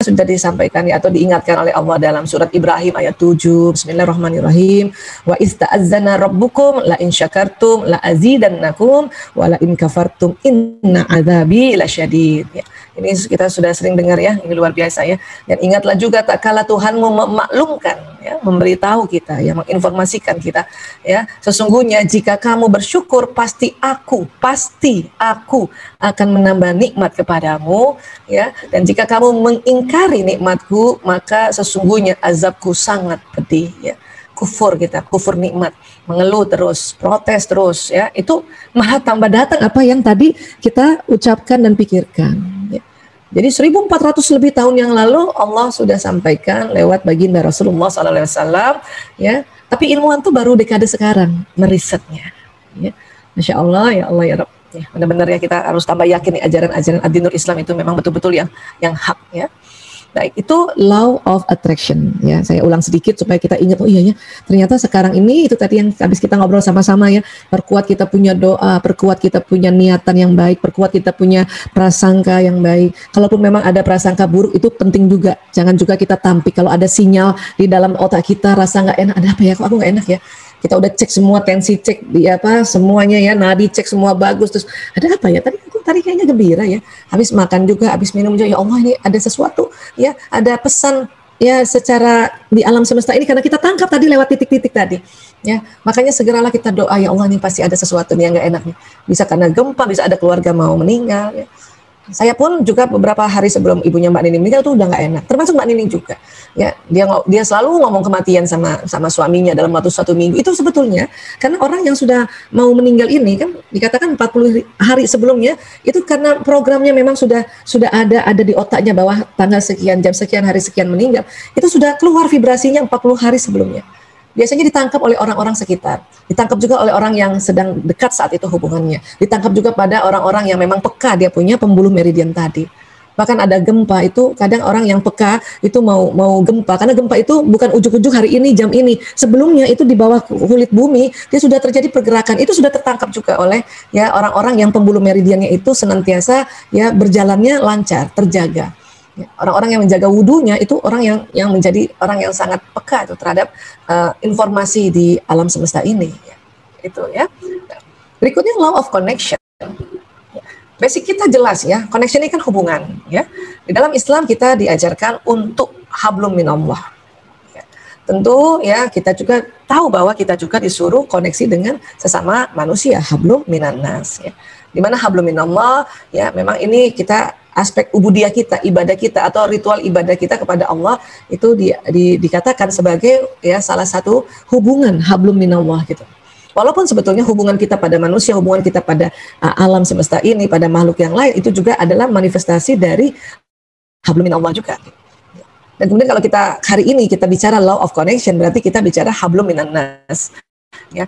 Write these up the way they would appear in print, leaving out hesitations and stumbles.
sudah disampaikan ya, atau diingatkan oleh Allah dalam surat Ibrahim ayat 7. Bismillahirrahmanirrahim. Wa ista'azzana rabbukum la in syakartum la azidannakum wa la in kafartum inna adzabi lasyadid. Ya. Ini kita sudah sering dengar ya, ini luar biasa ya. Dan ingatlah juga tak kala Tuhanmu memaklumkan ya, memberitahu kita ya, menginformasikan kita ya, sesungguhnya jika kamu bersyukur pasti aku akan menambah nikmat kepadamu ya, dan jika kamu mengingkari nikmatku maka sesungguhnya azabku sangat pedih ya. Kufur nikmat, mengeluh terus, protes terus ya, itu maha tambah datang apa yang tadi kita ucapkan dan pikirkan ya. Jadi 1400 lebih tahun yang lalu Allah sudah sampaikan lewat baginda Rasulullah SAW ya, tapi ilmuwan tuh baru dekade sekarang merisetnya ya. Masya Allah ya Allah ya Rabb ya, benar-benar ya kita harus tambah yakin nih ajaran-ajaran ad-dinul Islam itu memang betul-betul yang hak ya. Baik, itu law of attraction ya. Saya ulang sedikit supaya kita ingat, oh iya ya, ternyata sekarang ini itu tadi yang habis kita ngobrol sama-sama ya, perkuat kita punya doa, perkuat kita punya niatan yang baik, perkuat kita punya prasangka yang baik. Kalaupun memang ada prasangka buruk itu penting juga, jangan juga kita tampik. Kalau ada sinyal di dalam otak kita rasa nggak enak, ada apa ya, kok aku nggak enak ya, kita udah cek semua, tensi cek di apa semuanya ya, nadi cek semua bagus, terus ada apa ya, tadi kayaknya gembira ya, habis makan juga, habis minum juga, ya Allah ini ada sesuatu ya, ada pesan ya secara di alam semesta ini, karena kita tangkap tadi lewat titik-titik tadi ya, makanya segeralah kita doa, ya Allah ini pasti ada sesuatu nih yang nggak enak nih, bisa karena gempa, bisa ada keluarga mau meninggal ya. Saya pun juga beberapa hari sebelum ibunya Mbak Nining meninggal tuh udah nggak enak, termasuk Mbak Nining juga ya, dia selalu ngomong kematian sama suaminya dalam waktu 1 minggu. Itu sebetulnya karena orang yang sudah mau meninggal ini kan dikatakan 40 hari sebelumnya itu karena programnya memang sudah ada di otaknya bahwa tanggal sekian, jam sekian, hari sekian meninggal, itu sudah keluar vibrasinya 40 hari sebelumnya. Biasanya ditangkap oleh orang-orang sekitar, ditangkap juga oleh orang yang sedang dekat saat itu hubungannya, ditangkap juga pada orang-orang yang memang peka, dia punya pembuluh meridian tadi. Bahkan ada gempa itu, kadang orang yang peka itu mau gempa, karena gempa itu bukan ujuk-ujuk hari ini, jam ini. Sebelumnya itu di bawah kulit bumi, dia sudah terjadi pergerakan, itu sudah tertangkap juga oleh ya orang-orang yang pembuluh meridiannya itu senantiasa ya berjalannya lancar, terjaga. Orang-orang yang menjaga wudunya itu orang yang menjadi orang yang sangat peka itu terhadap informasi di alam semesta ini ya. Itu ya. Berikutnya law of connection. Basic kita jelas ya, connection ini kan hubungan ya. Di dalam Islam kita diajarkan untuk hablum minallah ya. Tentu ya kita juga tahu bahwa kita juga disuruh koneksi dengan sesama manusia, hablum minannas ya. Di mana hablum minallah ya, memang ini kita aspek ubudiyah kita, ibadah kita atau ritual ibadah kita kepada Allah itu dikatakan sebagai ya salah satu hubungan hablum minallah gitu. Walaupun sebetulnya hubungan kita pada manusia, hubungan kita pada alam semesta ini, pada makhluk yang lain itu juga adalah manifestasi dari hablum minallah juga. Dan kemudian kalau kita hari ini kita bicara law of connection, berarti kita bicara hablum minannas ya.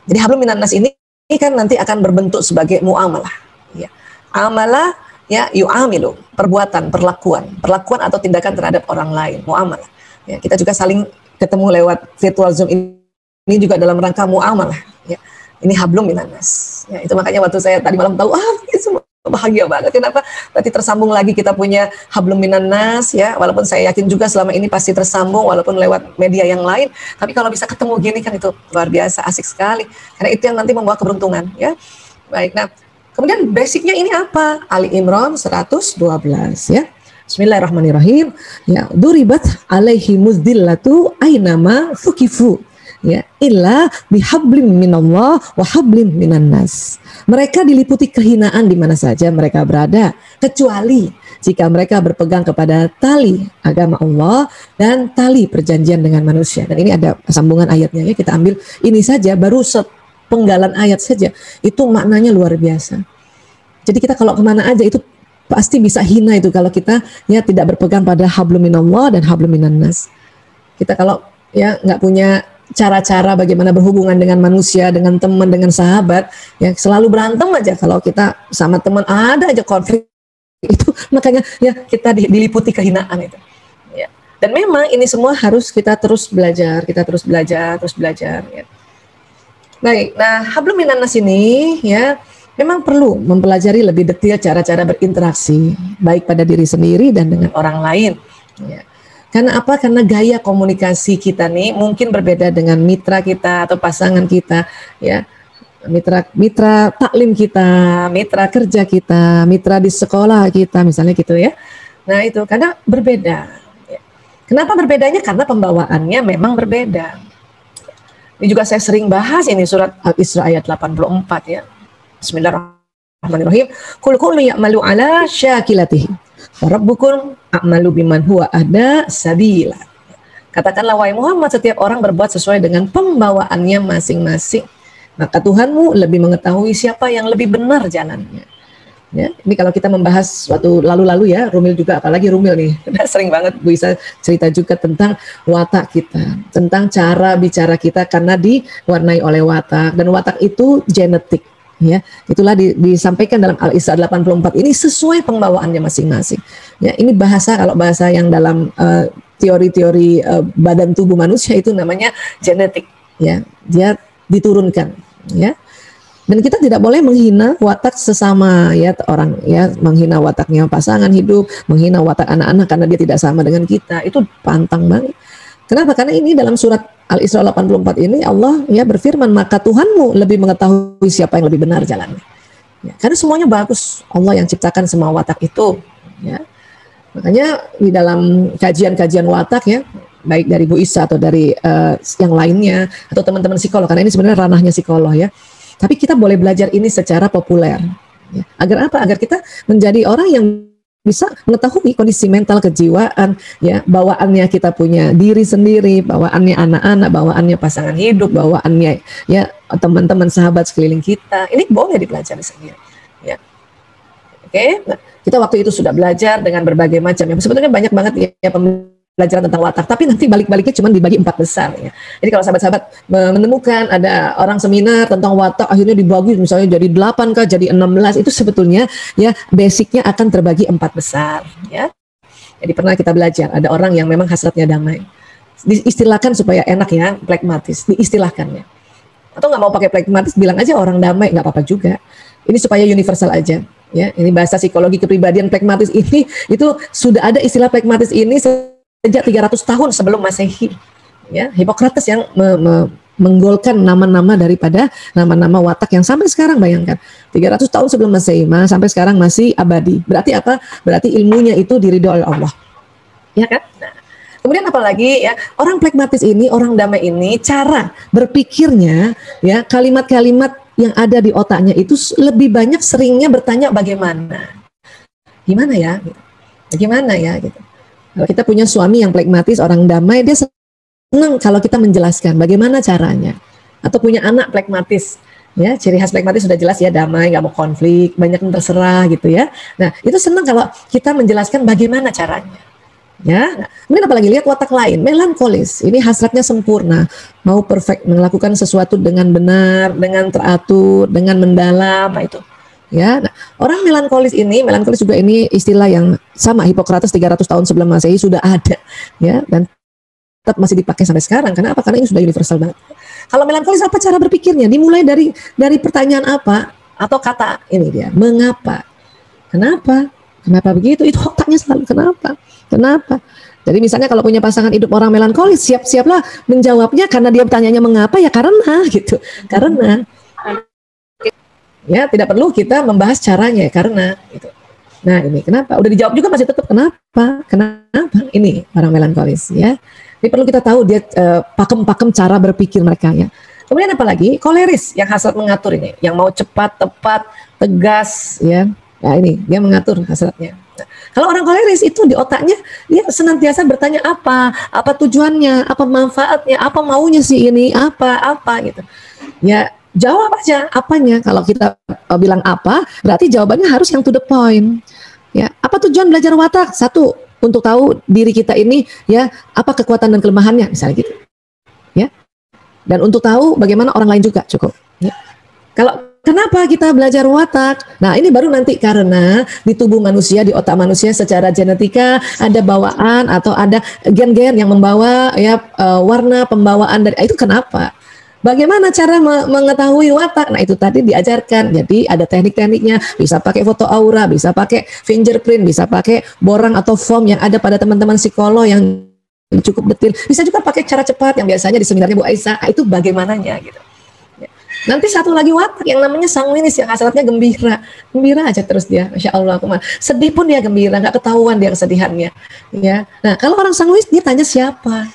Jadi hablum minannas ini kan nanti akan berbentuk sebagai muamalah ya. Amalah ya, yu'amilu, perbuatan, perlakuan atau tindakan terhadap orang lain, muamalah. Ya, kita juga saling ketemu lewat virtual Zoom ini juga dalam rangka muamalah. Ya, ini hablum minannas. Ya, itu makanya waktu saya tadi malam tahu, ini semua bahagia banget. Kenapa? Berarti tersambung lagi kita punya hablum minannas. Ya, walaupun saya yakin juga selama ini pasti tersambung, walaupun lewat media yang lain. Tapi kalau bisa ketemu gini kan itu luar biasa, asik sekali. Karena itu yang nanti membawa keberuntungan. Ya, baik. Nah. Kemudian basicnya ini apa? Ali Imran 112 ya. Bismillahirrahmanirrahim. Ya, duribat alaihi muzdillatu ainama fukifu. Ya, illa bihablim minallah wa hablim minannas. Mereka diliputi kehinaan di mana saja mereka berada, kecuali jika mereka berpegang kepada tali agama Allah dan tali perjanjian dengan manusia. Dan ini ada sambungan ayatnya ya, kita ambil ini saja baru penggalan ayat saja itu maknanya luar biasa. Jadi kita kalau kemana aja itu pasti bisa hina itu kalau kita ya tidak berpegang pada hablum minallah dan hablum minannas. Kita kalau ya nggak punya cara-cara bagaimana berhubungan dengan manusia, dengan teman, dengan sahabat, ya selalu berantem aja. Kalau kita sama teman ada aja konflik itu, makanya ya kita diliputi kehinaan itu. Ya. Dan memang ini semua harus kita terus belajar, terus belajar. Ya. Baik, nah hablum minannas ini ya memang perlu mempelajari lebih detail cara-cara berinteraksi baik pada diri sendiri dan dengan orang lain. Ya. Karena apa? Karena gaya komunikasi kita nih mungkin berbeda dengan mitra kita atau pasangan kita, ya. Mitra taklim kita, mitra kerja kita, mitra di sekolah kita, misalnya gitu ya. Nah itu karena berbeda. Ya. Kenapa berbedanya? Karena pembawaannya memang berbeda. Ini juga saya sering bahas ini surat Al-Isra ayat 84 ya. Bismillahirrahmanirrahim. Qul kullu ya'malu ala syakilatihi wa rabbukum a'malu biman huwa ahda sabila. Katakanlah wahai Muhammad, setiap orang berbuat sesuai dengan pembawaannya masing-masing. Maka Tuhanmu lebih mengetahui siapa yang lebih benar jalannya. Ya, ini kalau kita membahas waktu lalu-lalu ya, Rumil juga, apalagi Rumil nih, sering banget Bu Isa cerita juga tentang watak kita, tentang cara bicara kita karena diwarnai oleh watak, dan watak itu genetik. Ya, itulah disampaikan dalam Al-Isra 84 ini sesuai pembawaannya masing-masing. Ya, ini bahasa, kalau bahasa yang dalam teori-teori badan tubuh manusia itu namanya genetik. Ya, dia diturunkan. Ya, dan kita tidak boleh menghina watak sesama ya orang, ya, menghina wataknya pasangan hidup, menghina watak anak-anak karena dia tidak sama dengan kita, itu pantang banget. Kenapa? Karena ini dalam surat Al-Isra 84 ini Allah ya berfirman, maka Tuhanmu lebih mengetahui siapa yang lebih benar jalannya. Ya, karena semuanya bagus, Allah yang ciptakan semua watak itu. Ya. Makanya di dalam kajian-kajian watak ya, baik dari Bu Isa atau dari yang lainnya atau teman-teman psikolog, karena ini sebenarnya ranahnya psikolog ya. Tapi kita boleh belajar ini secara populer. Ya. Agar apa? Agar kita menjadi orang yang bisa mengetahui kondisi mental kejiwaan, ya, bawaannya kita punya diri sendiri, bawaannya anak-anak, bawaannya pasangan hidup, bawaannya ya teman-teman sahabat sekeliling kita. Ini boleh dipelajari sendiri. Ya. Oke, nah, kita waktu itu sudah belajar dengan berbagai macam. Ya, sebetulnya banyak banget ya pembelajaran tentang watak, tapi nanti balik-baliknya cuma dibagi 4 besar ya. Jadi kalau sahabat-sahabat menemukan ada orang seminar tentang watak akhirnya dibagi misalnya jadi 8 kah, jadi 16, itu sebetulnya ya basicnya akan terbagi 4 besar ya. Jadi pernah kita belajar ada orang yang memang hasratnya damai. Diistilahkan supaya enak ya, pragmatis, diistilahkannya. Atau nggak mau pakai pragmatis, bilang aja orang damai, nggak apa-apa juga. Ini supaya universal aja. Ya, ini bahasa psikologi kepribadian pragmatis ini, itu sudah ada istilah pragmatis ini sejak 300 tahun sebelum Masehi. Ya, Hippocrates yang menggolkan nama-nama daripada nama-nama watak yang sampai sekarang, bayangkan 300 tahun sebelum Masehi sampai sekarang masih abadi. Berarti apa? Berarti ilmunya itu diridhoi oleh Allah. Ya kan? Nah, kemudian apalagi ya, orang pragmatis ini, orang damai ini, cara berpikirnya ya, kalimat-kalimat yang ada di otaknya itu lebih banyak seringnya bertanya bagaimana. Gimana ya? Bagaimana ya gitu. Kalau kita punya suami yang pragmatis, orang damai, dia senang kalau kita menjelaskan bagaimana caranya. Atau punya anak pragmatis, ya, ciri khas pragmatis sudah jelas ya, damai, nggak mau konflik, banyak yang terserah gitu ya. Nah, itu senang kalau kita menjelaskan bagaimana caranya. Ya, nah, kemudian apalagi lihat watak lain, melankolis. Ini hasratnya sempurna, mau perfect, melakukan sesuatu dengan benar, dengan teratur, dengan mendalam, nah itu. Ya, nah, orang melankolis juga ini istilah yang sama, Hippocrates 300 tahun sebelum Masehi sudah ada, ya, dan tetap masih dipakai sampai sekarang. Karena apa? Karena ini sudah universal banget. Kalau melankolis apa cara berpikirnya? Dimulai dari pertanyaan apa atau kata ini dia, mengapa? Kenapa? Kenapa begitu? Itu otaknya selalu kenapa? Kenapa? Jadi misalnya kalau punya pasangan hidup orang melankolis, siap-siaplah menjawabnya karena dia bertanyanya mengapa, ya karena gitu. Karena ya tidak perlu kita membahas caranya, karena gitu. Nah ini kenapa? Udah dijawab juga masih tetap kenapa? Kenapa? Ini orang melankolis ya. Ini perlu kita tahu dia pakem-pakem cara berpikir mereka ya. Kemudian apalagi koleris yang hasrat mengatur ini, yang mau cepat, tepat, tegas ya. Ya ini dia mengatur hasratnya. Nah, kalau orang koleris itu di otaknya dia senantiasa bertanya apa tujuannya, apa manfaatnya, apa maunya sih ini, apa gitu. Ya jawab aja apanya. Kalau kita bilang apa, berarti jawabannya harus yang to the point. Ya, apa tujuan belajar watak? 1, untuk tahu diri kita ini ya, apa kekuatan dan kelemahannya, misalnya gitu. Ya. Dan untuk tahu bagaimana orang lain juga cukup. Ya. Kenapa kita belajar watak? Nah ini baru nanti karena di tubuh manusia, di otak manusia secara genetika ada bawaan atau ada gen-gen yang membawa ya warna pembawaan dari itu. Kenapa? Bagaimana cara mengetahui watak? Nah, itu tadi diajarkan. Jadi ada teknik-tekniknya, bisa pakai foto aura, bisa pakai fingerprint, bisa pakai borang atau form yang ada pada teman-teman psikolog yang cukup detil. Bisa juga pakai cara cepat yang biasanya di seminarnya Bu Aisyah. Nah, itu bagaimananya gitu. Nanti satu lagi watak yang namanya sanguinis, yang hasratnya gembira. Gembira aja terus dia, Masya Allah. Sedih pun dia gembira, nggak ketahuan dia kesedihannya. Ya. Nah, kalau orang sanguinis dia tanya siapa?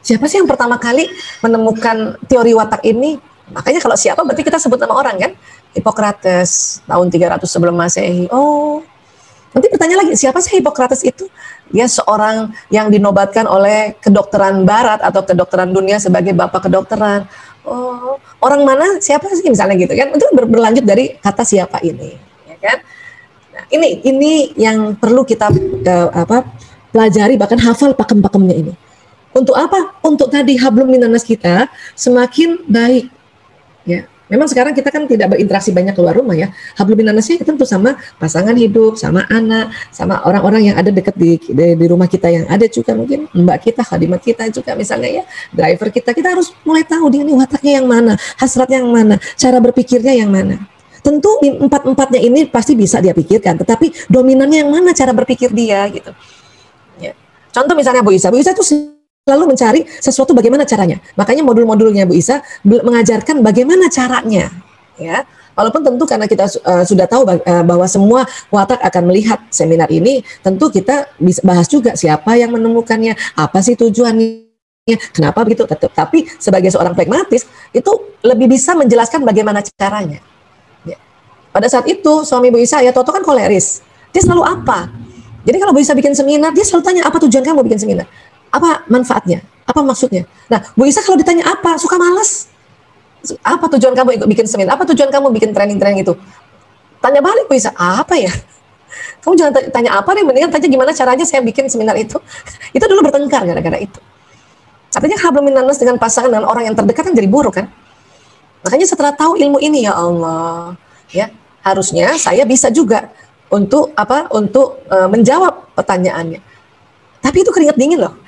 Siapa sih yang pertama kali menemukan teori watak ini? Makanya kalau siapa berarti kita sebut nama orang kan? Hippocrates tahun 300 sebelum Masehi. Oh, nanti bertanya lagi, siapa sih Hippocrates itu? Dia seorang yang dinobatkan oleh kedokteran barat atau kedokteran dunia sebagai bapak kedokteran. Oh, orang mana? Siapa sih misalnya gitu kan? Itu berlanjut dari kata siapa ini, ya kan? Nah, ini yang perlu kita pelajari, bahkan hafal pakem-pakemnya ini. Untuk apa? Untuk tadi hablum minanas kita semakin baik. Ya, memang sekarang kita kan tidak berinteraksi banyak keluar rumah ya. Hablum minanasnya tentu sama pasangan hidup, sama anak, sama orang-orang yang ada dekat di rumah kita, yang ada juga mungkin mbak kita, khadimat kita juga misalnya ya, driver kita. Kita harus mulai tahu dia ini wataknya yang mana, hasratnya yang mana, cara berpikirnya yang mana. Tentu empat-empatnya ini pasti bisa dia pikirkan, tetapi dominannya yang mana cara berpikir dia gitu. Ya. Contoh misalnya Bu Isa itu selalu mencari sesuatu bagaimana caranya. Makanya modul-modulnya Bu Isa mengajarkan bagaimana caranya. Ya, walaupun tentu karena kita sudah tahu bahwa semua watak akan melihat seminar ini, tentu kita bisa bahas juga siapa yang menemukannya, apa sih tujuannya, kenapa begitu. Tapi sebagai seorang pragmatis itu lebih bisa menjelaskan bagaimana caranya. Ya. Pada saat itu suami Bu Isa ya Toto kan koleris. Dia selalu apa? Jadi kalau Bu Isa bikin seminar, dia selalu tanya apa tujuan kamu bikin seminar? Apa manfaatnya? Apa maksudnya? Nah, Bu Isa kalau ditanya apa, suka malas. Apa tujuan kamu ikut bikin seminar? Apa tujuan kamu bikin training-training itu? Tanya balik Bu Isa, apa ya? Kamu jangan tanya apa deh, mendingan tanya gimana caranya saya bikin seminar itu. Itu dulu bertengkar gara-gara itu. Artinya hablum minanas dengan pasangan, dengan orang yang terdekat kan jadi buruk kan? Makanya setelah tahu ilmu ini, ya Allah, ya harusnya saya bisa juga untuk menjawab pertanyaannya. Tapi itu keringat dingin loh.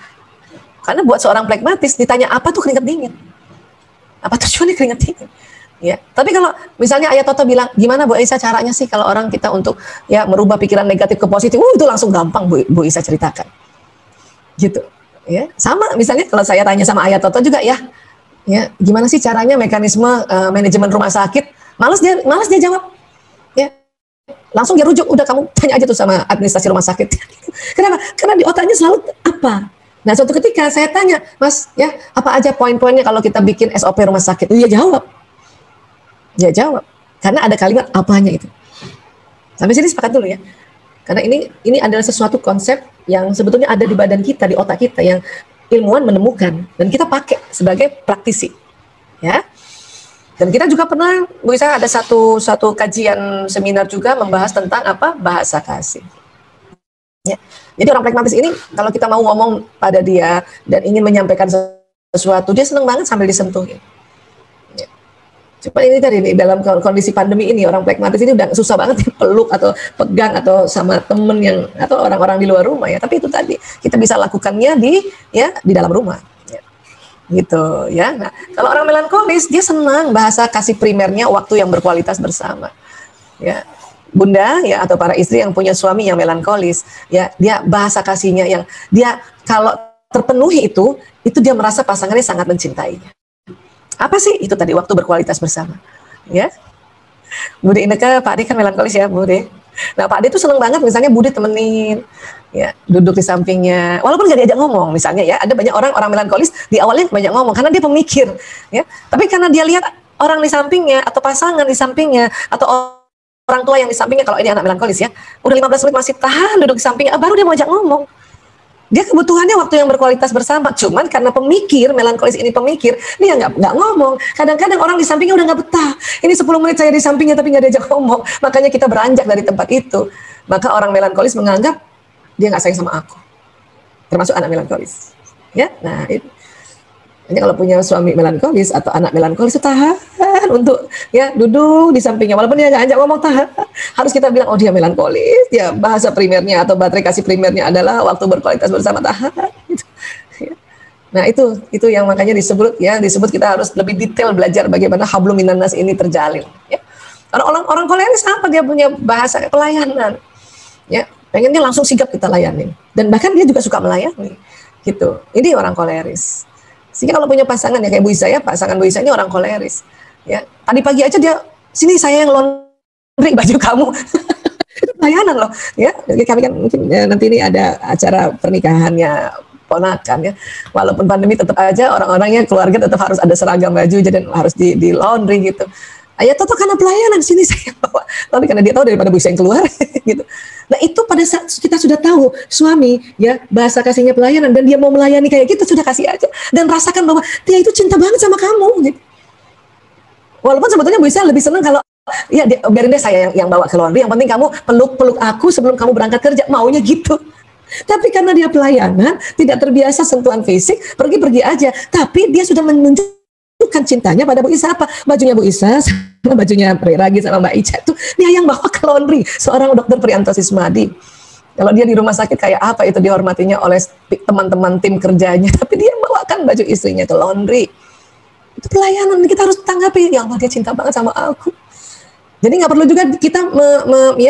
Karena buat seorang pragmatis ditanya apa tuh keringat dingin. Apa tujuannya keringat dingin? Ya. Tapi kalau misalnya Ayah Toto bilang, gimana Bu Aisyah caranya sih kalau orang kita untuk ya merubah pikiran negatif ke positif, itu langsung gampang Bu Aisyah ceritakan. Gitu. Ya. Sama misalnya kalau saya tanya sama Ayah Toto juga ya, gimana sih caranya mekanisme manajemen rumah sakit? Malas dia jawab. Ya. Langsung dia rujuk, udah kamu tanya aja tuh sama administrasi rumah sakit. Kenapa? Karena di otaknya selalu apa? Nah, suatu ketika saya tanya, Mas, ya apa aja poin-poinnya kalau kita bikin SOP rumah sakit? Dia jawab. Dia jawab. Karena ada kalimat apanya itu. Sampai sini sepakat dulu ya. Karena ini adalah sesuatu konsep yang sebetulnya ada di badan kita, di otak kita, yang ilmuwan menemukan dan kita pakai sebagai praktisi. Ya. Dan kita juga pernah, misalnya ada satu kajian seminar juga membahas tentang apa? Bahasa kasih. Ya. Jadi orang pragmatis ini kalau kita mau ngomong pada dia dan ingin menyampaikan sesuatu, dia senang banget sambil disentuh. Ya. Cuma ini tadi nih, dalam kondisi pandemi ini orang pragmatis ini udah susah banget peluk atau pegang atau sama temen yang atau orang-orang di luar rumah ya. Tapi itu tadi kita bisa lakukannya di dalam rumah. Ya. Gitu ya. Nah, kalau orang melankolis dia senang bahasa kasih primernya waktu yang berkualitas bersama. Ya. Bunda ya atau para istri yang punya suami yang melankolis ya, dia bahasa kasihnya yang dia kalau terpenuhi itu dia merasa pasangannya sangat mencintainya. Apa sih itu tadi waktu berkualitas bersama ya. Bude Ineke, Pak Ade kan melankolis ya Bude. Nah Pak Ade tuh seneng banget misalnya Bude temenin ya, duduk di sampingnya walaupun gak diajak ngomong misalnya ya. Ada banyak orang melankolis di awalnya banyak ngomong karena dia pemikir ya, tapi karena dia lihat orang di sampingnya atau pasangan di sampingnya atau orang tua yang di sampingnya, kalau ini anak melankolis ya, udah 15 menit masih tahan duduk di sampingnya, baru dia mau ajak ngomong. Dia kebutuhannya waktu yang berkualitas bersama. Cuman karena pemikir, melankolis ini pemikir, dia nggak ngomong. Kadang-kadang orang di sampingnya udah nggak betah. Ini 10 menit saya di sampingnya tapi nggak diajak ngomong. Makanya kita beranjak dari tempat itu. Maka orang melankolis menganggap dia nggak sayang sama aku. Termasuk anak melankolis. Ya, nah itu. Hanya kalau punya suami melankolis atau anak melankolis tahan untuk ya duduk di sampingnya walaupun dia nggak ajak ngomong, tahan. Harus kita bilang oh dia melankolis, dia bahasa primernya atau baterai kasih primernya adalah waktu berkualitas bersama, tahan. Gitu. Ya. Nah itu yang makanya disebut kita harus lebih detail belajar bagaimana hablum minan nas ini terjalin. Ya. Orang koleris apa dia punya bahasa pelayanan, ya pengennya langsung sigap kita layani, dan bahkan dia juga suka melayani, gitu. Ini orang koleris. Sehingga kalau punya pasangan ya kayak Bu Isa ya, pasangan Bu Isa ini orang koleris. Ya tadi pagi aja dia sini saya yang laundry baju kamu. Itu pelayanan loh, ya. Jadi kami kan mungkin ya, nanti ini ada acara pernikahannya ponakan ya, walaupun pandemi tetap aja orang-orangnya keluarga tetap harus ada seragam baju dan harus di laundry gitu. Ya toto karena pelayanan sini saya bawa, tapi karena dia tahu daripada bisa yang keluar gitu. Nah itu pada saat kita sudah tahu suami ya bahasa kasihnya pelayanan dan dia mau melayani kayak gitu, sudah kasih aja dan rasakan bahwa dia itu cinta banget sama kamu gitu. Walaupun sebetulnya bisa lebih senang kalau ya biarin deh saya yang bawa ke laundry, yang penting kamu peluk aku sebelum kamu berangkat kerja, maunya gitu. Tapi karena dia pelayanan, tidak terbiasa sentuhan fisik, pergi-pergi aja. Tapi dia sudah menunjukkan cintanya pada Bu Isa apa? Bajunya Bu Isa sama bajunya Ragi sama Mbak Ica itu dia yang bawa ke laundry. Seorang dokter Prianto Sismadi. Kalau dia di rumah sakit kayak apa itu dihormatinya oleh teman-teman tim kerjanya. Tapi dia bawakan baju istrinya ke laundry. Itu pelayanan, kita harus tanggapi. Ya Allah, dia cinta banget sama aku. Jadi nggak perlu juga kita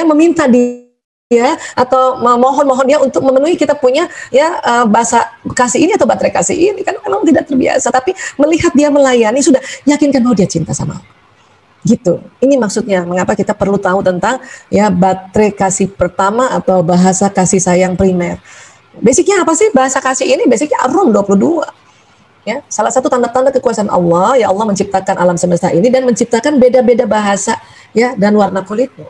meminta dia atau mohon dia untuk memenuhi kita punya ya bahasa kasih ini atau baterai kasih ini, kan memang tidak terbiasa. Tapi melihat dia melayani sudah yakinkan bahwa dia cinta sama aku. Gitu. Ini maksudnya mengapa kita perlu tahu tentang ya baterai kasih pertama atau bahasa kasih sayang primer. Basicnya apa sih bahasa kasih ini? Basicnya Ar-Rum 22. Ya, salah satu tanda-tanda kekuasaan Allah, ya Allah menciptakan alam semesta ini dan menciptakan beda-beda bahasa ya dan warna kulitmu.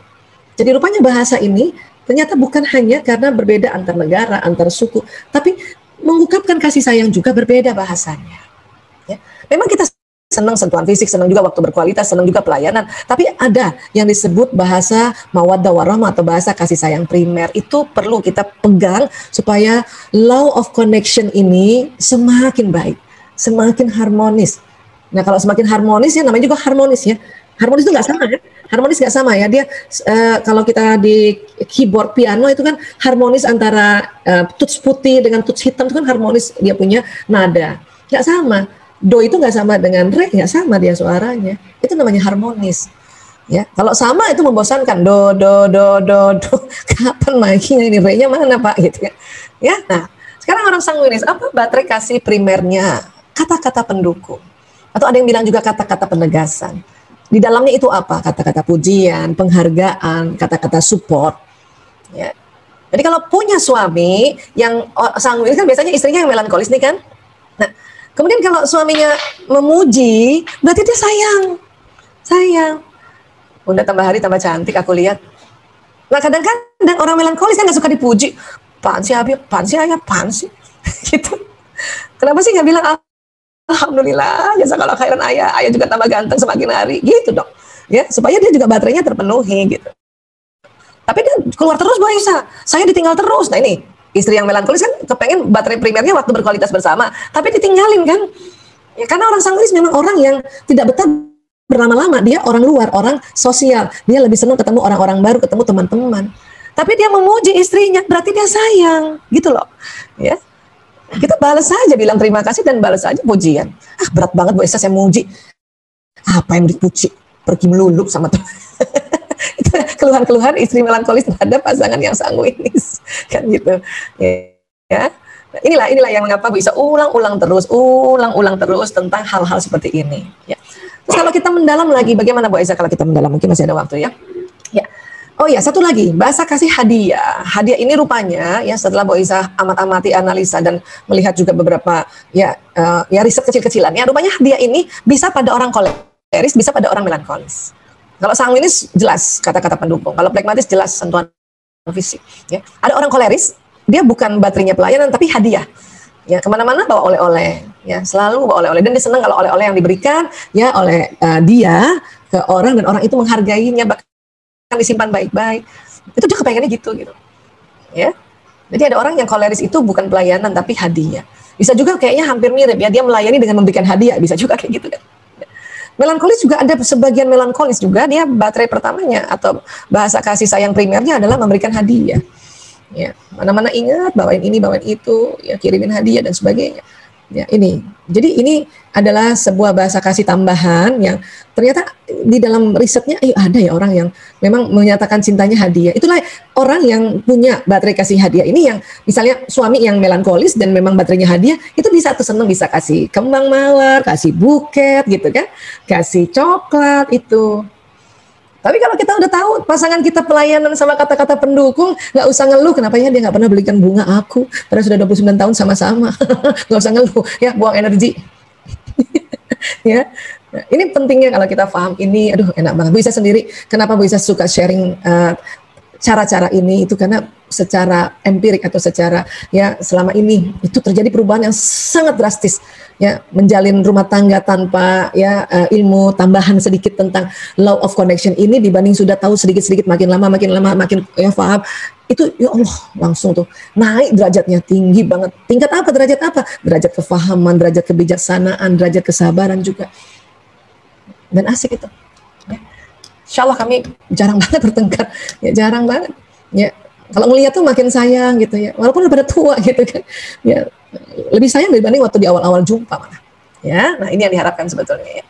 Jadi rupanya bahasa ini ternyata bukan hanya karena berbeda antar negara, antar suku, tapi mengungkapkan kasih sayang juga berbeda bahasanya. Ya. Memang kita senang sentuhan fisik, senang juga waktu berkualitas, senang juga pelayanan, tapi ada yang disebut bahasa mawaddah warahmah atau bahasa kasih sayang primer. Itu perlu kita pegang supaya law of connection ini semakin baik, semakin harmonis. Nah kalau semakin harmonis ya namanya juga harmonis ya. Harmonis itu nggak sama ya. Harmonis nggak sama ya. Dia kalau kita di keyboard piano itu kan harmonis antara tuts putih dengan tuts hitam itu kan harmonis dia punya nada. Nggak sama. Do itu nggak sama dengan re, nggak sama dia suaranya. Itu namanya harmonis. Ya, kalau sama itu membosankan. Do. Kapan mainnya ini re-nya mana Pak gitu ya. Ya, nah sekarang orang sanguinis apa baterai kasih primernya? Kata-kata pendukung. Atau ada yang bilang juga kata-kata penegasan. Di dalamnya itu apa? Kata-kata pujian, penghargaan, kata-kata support. Ya. Jadi kalau punya suami yang sanguinis kan biasanya istrinya yang melankolis nih kan. Nah, kemudian kalau suaminya memuji, berarti dia sayang. Bunda tambah hari tambah cantik aku lihat. Nah kadang-kadang orang melankolis kan nggak suka dipuji. Apaan sih Habib? Apaan sih Ayah? Apaan sih? Gitu. Kenapa sih nggak bilang Alhamdulillah, jazakallah khairan ayah juga tambah ganteng semakin hari, gitu dong. Ya, supaya dia juga baterainya terpenuhi gitu. Tapi dia keluar terus Bu Aisyah, saya ditinggal terus. Nah ini, istri yang melankolis kan kepengen baterai primernya waktu berkualitas bersama, tapi ditinggalin kan. Ya karena orang sanguinis memang orang yang tidak betah berlama-lama, dia orang luar, orang sosial. Dia lebih senang ketemu orang-orang baru, ketemu teman-teman. Tapi dia memuji istrinya, berarti dia sayang, gitu loh. Ya. Kita balas saja, bilang terima kasih dan balas saja pujian. Berat banget Bu Esa saya muji. Apa yang dipuji? Pergi melulu sama teman. Itu keluhan-keluhan istri melankolis terhadap pasangan yang sanguinis. Kan gitu. Ya. Nah, inilah yang mengapa bisa ulang-ulang terus tentang hal-hal seperti ini. Ya. Terus kalau kita mendalam lagi, bagaimana Bu Esa kalau kita mendalam? Mungkin masih ada waktu ya. Ya. Oh ya, satu lagi, bahasa kasih hadiah. Hadiah ini rupanya ya setelah Bu Isa amat-amati analisa dan melihat juga beberapa ya riset kecil-kecilan ya, rupanya hadiah ini bisa pada orang koleris, bisa pada orang melankolis. Kalau sanguinis jelas kata-kata pendukung, kalau pragmatis jelas sentuhan fisik. Ya. Ada orang koleris, dia bukan baterainya pelayanan tapi hadiah. Ya kemana-mana bawa oleh-oleh, ya selalu bawa oleh-oleh dan dia senang kalau oleh-oleh yang diberikan ya oleh dia ke orang dan orang itu menghargainya. Kan disimpan baik-baik, itu juga kepengennya gitu, ya. Jadi ada orang yang koleris itu bukan pelayanan tapi hadiah. Bisa juga kayaknya hampir mirip ya, dia melayani dengan memberikan hadiah, bisa juga kayak gitu kan. Melankolis juga ada sebagian melankolis juga dia baterai pertamanya atau bahasa kasih sayang primernya adalah memberikan hadiah. Ya, mana-mana ingat bawain ini, bawain itu, ya kirimin hadiah dan sebagainya. Ya, ini. Jadi ini adalah sebuah bahasa kasih tambahan yang ternyata di dalam risetnya ada ya orang yang memang menyatakan cintanya hadiah. Itulah orang yang punya baterai kasih hadiah ini, yang misalnya suami yang melankolis dan memang baterainya hadiah, itu bisa tuh seneng, bisa kasih kembang mawar, kasih buket gitu kan, kasih coklat itu. Tapi kalau kita udah tahu pasangan kita pelayanan sama kata-kata pendukung, nggak usah ngeluh kenapa ya dia nggak pernah belikan bunga aku, padahal sudah 29 tahun sama-sama. Nggak usah ngeluh, ya buang energi. Ya, nah, ini pentingnya kalau kita paham ini. Aduh, enak banget. Bu Isa sendiri, kenapa Bu Isa suka sharing cara-cara ini? Itu karena secara empirik atau secara ya selama ini itu terjadi perubahan yang sangat drastis. Ya, menjalin rumah tangga tanpa ya ilmu tambahan sedikit tentang law of connection ini, dibanding sudah tahu sedikit-sedikit, makin lama makin ya paham, itu ya Allah langsung tuh naik derajatnya tinggi banget. Tingkat apa? Derajat apa? Derajat kefahaman, derajat kebijaksanaan, derajat kesabaran juga. Dan asik itu. Ya. Insya Allah kami jarang banget bertengkar, ya jarang banget. Ya kalau ngelihat tuh makin sayang gitu ya, walaupun udah pada tua gitu kan. Ya lebih sayang dibanding waktu di awal-awal jumpa mana. Ya, nah ini yang diharapkan sebetulnya ya.